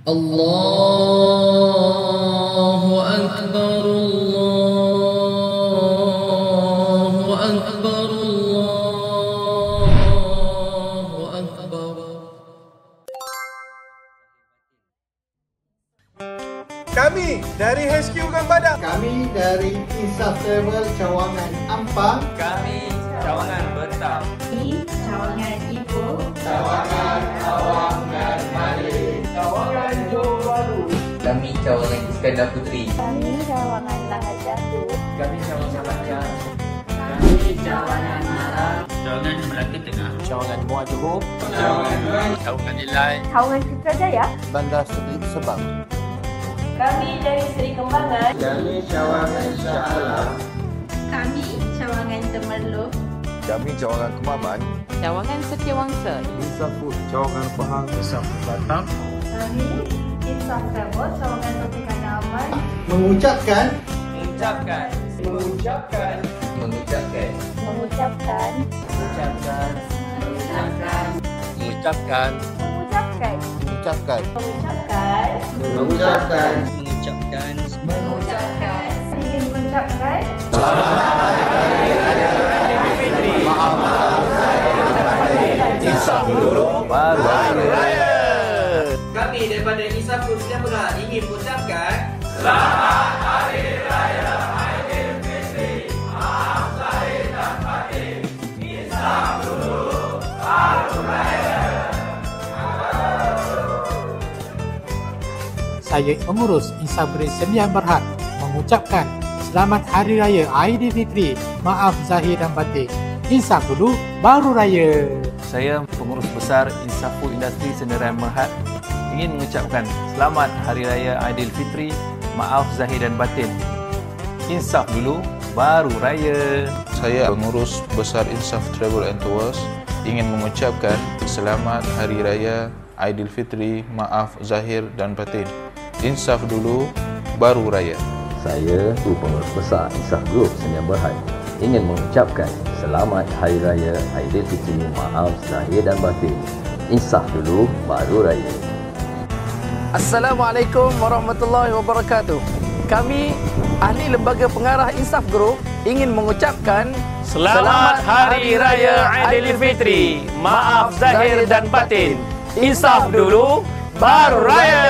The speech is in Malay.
Allahu Akbar, Allahu Akbar, Allahu Akbar. Kami dari HQ Gang Badak. Kami dari Insaf Travel Cawangan Ampang. Kami Cawangan Bertam. Kami Cawangan Ipoh. Cawangan Awang dan Malik. Cawangan Johor Bahru. Kami Cawangan Iskandar Puteri. Kami Cawangan Lahad Jatuh. Kami Cawangan Lancar. Kami Cawangan Marang. Cawangan Melaka Tengah. Cawangan Muar Johor. Cawangan Ilai. Cawangan Putrajaya. Bandar Seri Sebang. Kami dari Seri Kembangan. Kami Cawangan Shah Alam. Kami Cawangan Temerloh. Kami Cawangan Kemaman. Cawangan Setiawangsa. Insafut Cawangan Pahang. Insafut Batam. Kami Insaf Travel Cawangan Pertikaian Aman. Mengucapkan Mengucapkan. Mengucapkan. Mengucapkan. Mengucapkan. Mengucapkan. Mengucapkan. Mengucapkan. Mengucapkan. mengucapkan Mengucapkan. Mengucapkan. Mengucapkan. Ingin mengucapkan. Insaf dulu baru raya. Kami daripada Insafut Sejahtera ingin mengucapkan Saya pengurus Insaf Green Sembilan Berhad mengucapkan Selamat Hari Raya Aidilfitri. Maaf zahir dan batin. Insaf dulu baru raya. Saya pengurus besar Insafut Industri Sdn Berhad ingin mengucapkan Selamat Hari Raya Aidilfitri. Maaf zahir dan batin. Insaf dulu baru raya. Saya pengurus besar Insaf Travel and Tours ingin mengucapkan Selamat Hari Raya Aidilfitri. Maaf zahir dan batin. Insaf dulu baru raya. Saya, pengurus besar Insaf Group Sdn Berhad, ingin mengucapkan Selamat Hari Raya Aidilfitri. Maaf zahir dan batin. Insaf dulu baru raya. Assalamualaikum warahmatullahi wabarakatuh. Kami ahli lembaga pengarah Insaf Group ingin mengucapkan Selamat Hari Raya Aidilfitri. Maaf zahir dan batin. Insaf dulu baru raya.